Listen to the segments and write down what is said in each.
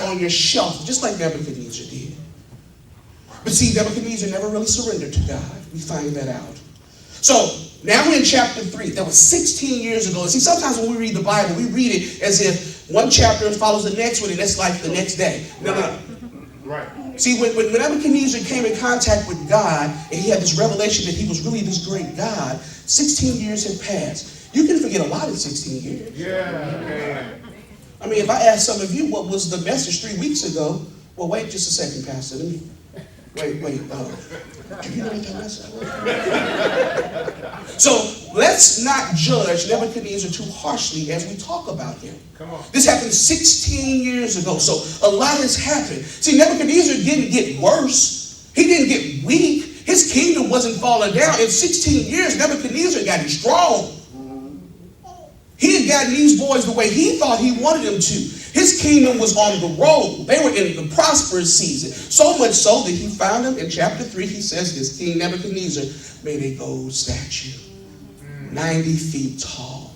on your shelf, just like Nebuchadnezzar did. But see, Nebuchadnezzar never really surrendered to God. We find that out. So now we're in chapter 3. That was 16 years ago. And see, sometimes when we read the Bible, we read it as if one chapter follows the next one, and that's like the next day. No. Right. See, when Nebuchadnezzar came in contact with God, and he had this revelation that he was really this great God, 16 years had passed. You can forget a lot in 16 years. Yeah. I mean, if I ask some of you what was the message 3 weeks ago, well, wait just a second, Pastor. Let me, wait. Did you hear what that message was? So let's not judge Nebuchadnezzar too harshly as we talk about him. Come on. This happened 16 years ago, so a lot has happened. See, Nebuchadnezzar didn't get worse. He didn't get weak. His kingdom wasn't falling down. In 16 years, Nebuchadnezzar got strong. He had gotten these boys the way he thought he wanted them to. His kingdom was on the roll. They were in the prosperous season. So much so that he found them in chapter 3. He says this, King Nebuchadnezzar made a gold statue, 90 feet tall,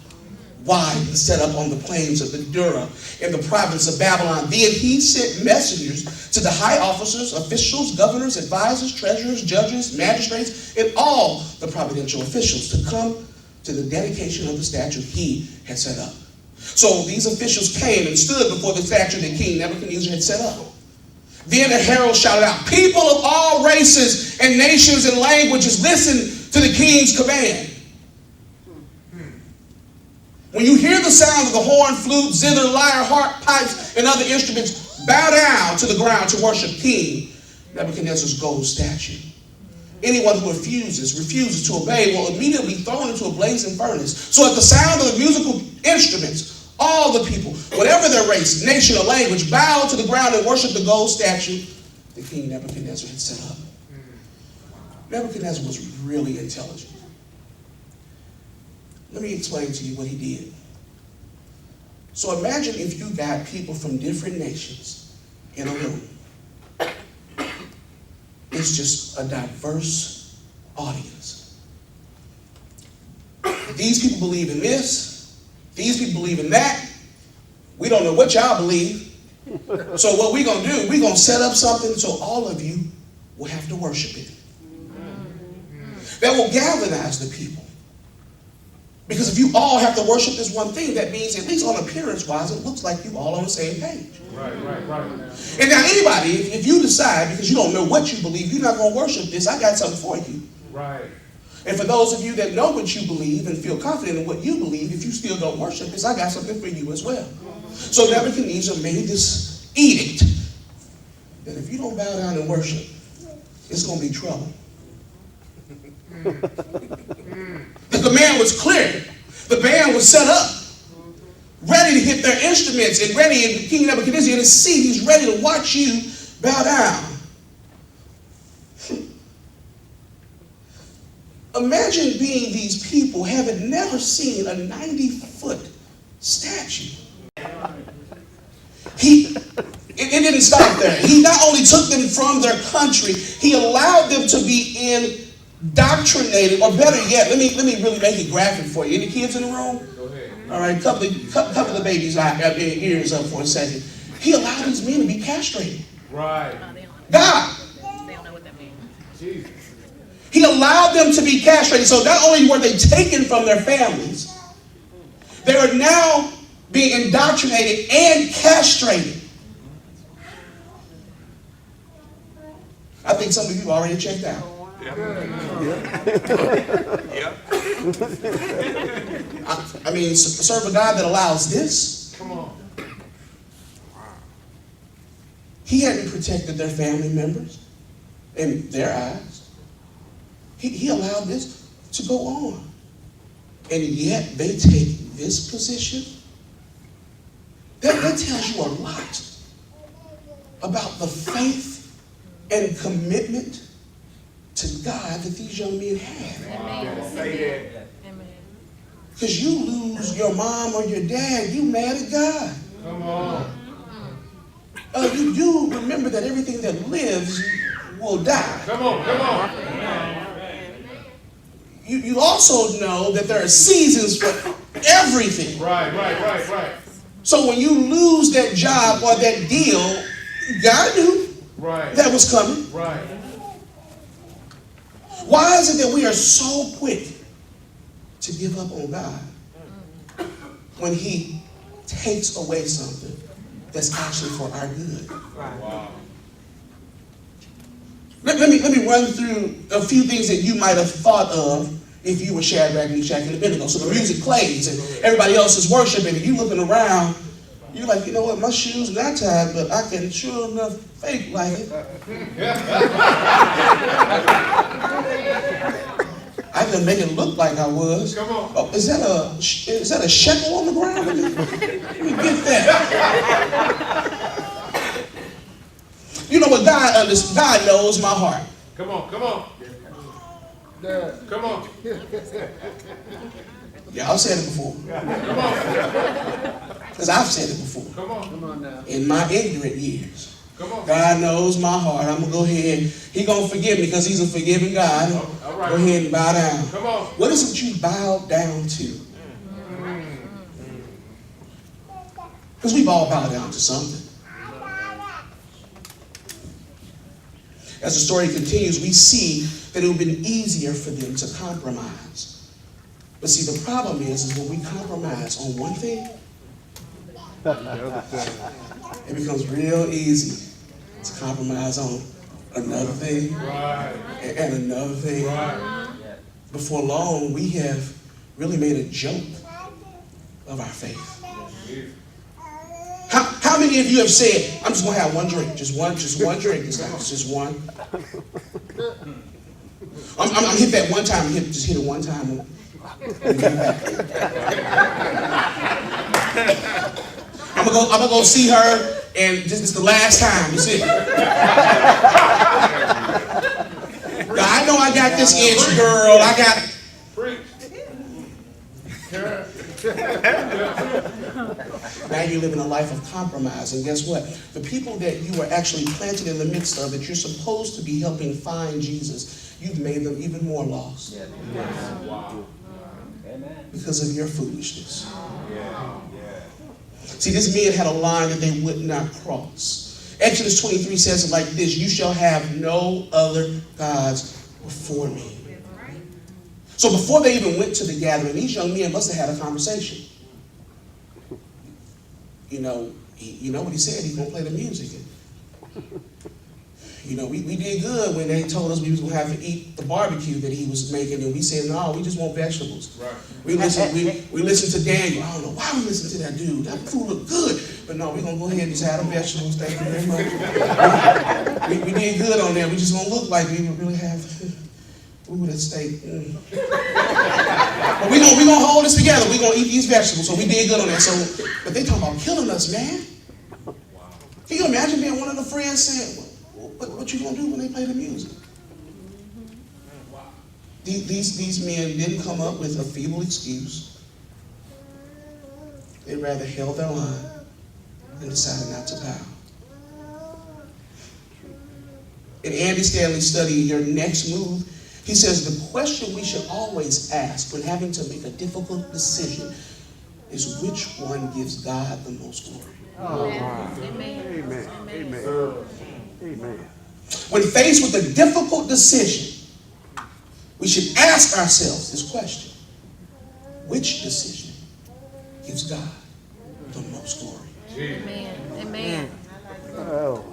wide, and set up on the plains of the Dura in the province of Babylon. Then he sent messengers to the high officers, officials, governors, advisors, treasurers, judges, magistrates, and all the providential officials to come to the dedication of the statue he had set up. So these officials came and stood before the statue that King Nebuchadnezzar had set up. Then a herald shouted out, "People of all races and nations and languages, listen to the king's command. When you hear the sound of the horn, flute, zither, lyre, harp, pipes, and other instruments, bow down to the ground to worship King Nebuchadnezzar's gold statue. Anyone who refuses to obey will immediately be thrown into a blazing furnace. So at the sound of the musical instruments, all the people, whatever their race, nation, or language, bow to the ground and worship the gold statue that King Nebuchadnezzar had set up." Nebuchadnezzar was really intelligent. Let me explain to you what he did. So imagine if you got people from different nations in a room. It's just a diverse audience. These people believe in this. These people believe in that. We don't know what y'all believe. So what we're going to do, we're going to set up something so all of you will have to worship it. That will galvanize the people. Because if you all have to worship this one thing, that means, at least on appearance-wise, it looks like you all on the same page. Right. And now anybody, if you decide, because you don't know what you believe, you're not going to worship this, I got something for you. Right. And for those of you that know what you believe and feel confident in what you believe, if you still don't worship this, I got something for you as well. So Nebuchadnezzar made this edict that if you don't bow down and worship, it's going to be trouble. The command was clear. The band was set up, ready to hit their instruments, and ready, and King Nebuchadnezzar in his seat, he's ready to watch you bow down. Imagine being these people, having never seen a 90-foot statue. It didn't stop there. He not only took them from their country, he allowed them to be indoctrinated, or better yet, let me really make it graphic for you. Any kids in the room? Go ahead. All right, cover the baby's ears up for a second. He allowed these men to be castrated. Right. God. They don't know what that means. Jesus. He allowed them to be castrated. So not only were they taken from their families, they are now being indoctrinated and castrated. I think some of you already checked out. I mean, serve a God that allows this. Come on. He hadn't protected their family members in their eyes. He allowed this to go on. And yet they take this position. That tells you a lot about the faith and commitment to God that these young men have. Because you lose your mom or your dad, you mad at God. Come on. You do remember that everything that lives will die. Come on. You also know that there are seasons for everything. Right. So when you lose that job or that deal, God knew that was coming. Right. Why is it that we are so quick to give up on God when he takes away something that's actually for our good? Wow. Let me run through a few things that you might have thought of if you were Shadrach, Meshach, and Abednego. So the music plays and everybody else is worshiping and you looking around, you're like, you know what, my shoes are not tied, but I can sure enough fake like it. I can make it look like I was. Come on. Oh, is that a shekel on the ground? Let me get that. You know what? God knows my heart. Come on. Come on. Come on. Y'all said it before. Come on. Because I've said it before. Come on. Come on now. In my ignorant years. Come on. God knows my heart. I'm going to go ahead. He's going to forgive me because he's a forgiving God. All right. Go ahead and bow down. Come on. What is it you bowed down to? Because we've all bowed down to something. As the story continues, we see that it would have been easier for them to compromise. But see, the problem is when we compromise on one thing, it becomes real easy to compromise on another thing and another thing. Before long, we have really made a joke of our faith. How many of you have said, I'm just going to have one drink, just one drink this time, just one. I'm going to hit that one time, just hit it one time. I'm gonna go see her, and this is the last time. You see? I know I got this itch, girl. I got. Now you're living a life of compromise, and guess what? The people that you are actually planted in the midst of, that you're supposed to be helping find Jesus, you've made them even more lost. Wow. Because of your foolishness. See, this men had a line that they would not cross. Exodus 23 says it like this: you shall have no other gods before me. So before they even went to the gathering, these young men must have had a conversation. You know what he said? He's going to play the music. You know, we did good when they told us we was going to have to eat the barbecue that he was making, and we said, no, we just want vegetables. Right. We listened to Daniel. I don't know why we listened to that dude. That food looked good. But no, we're going to go ahead and just have the vegetables. Thank you very much. we did good on that. We just going to look like we really have food at stake. But we're going to hold this together. We're going to eat these vegetables. So we did good on that. So, but they talking about killing us, man. Can you imagine being one of the friends saying, what you gonna do when they play the music? These men didn't come up with a feeble excuse. They rather held their line and decided not to bow. In Andy Stanley's study, Your Next Move, he says the question we should always ask when having to make a difficult decision is which one gives God the most glory. Amen. Amen. Amen. When faced with a difficult decision, we should ask ourselves this question: which decision gives God the most glory? Amen. Amen. Oh.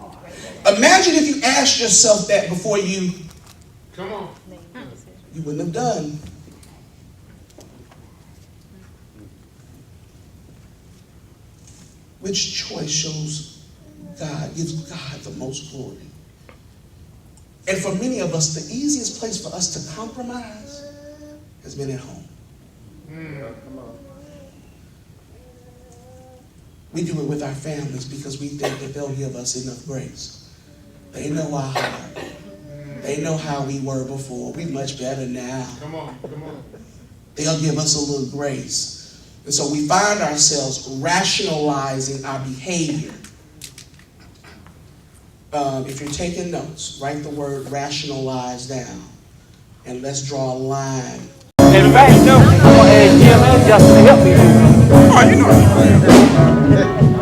Imagine if you asked yourself that before you wouldn't have done. Which choice gives God the most glory? And for many of us, the easiest place for us to compromise has been at home. We do it with our families because we think that they'll give us enough grace. They know our heart. They know how we were before. We're much better now. Come on. They'll give us a little grace. And so we find ourselves rationalizing our behavior. If you're taking notes, write the word rationalize down. And let's draw a line. In fact, no, just to help me. Oh, you know. Amen.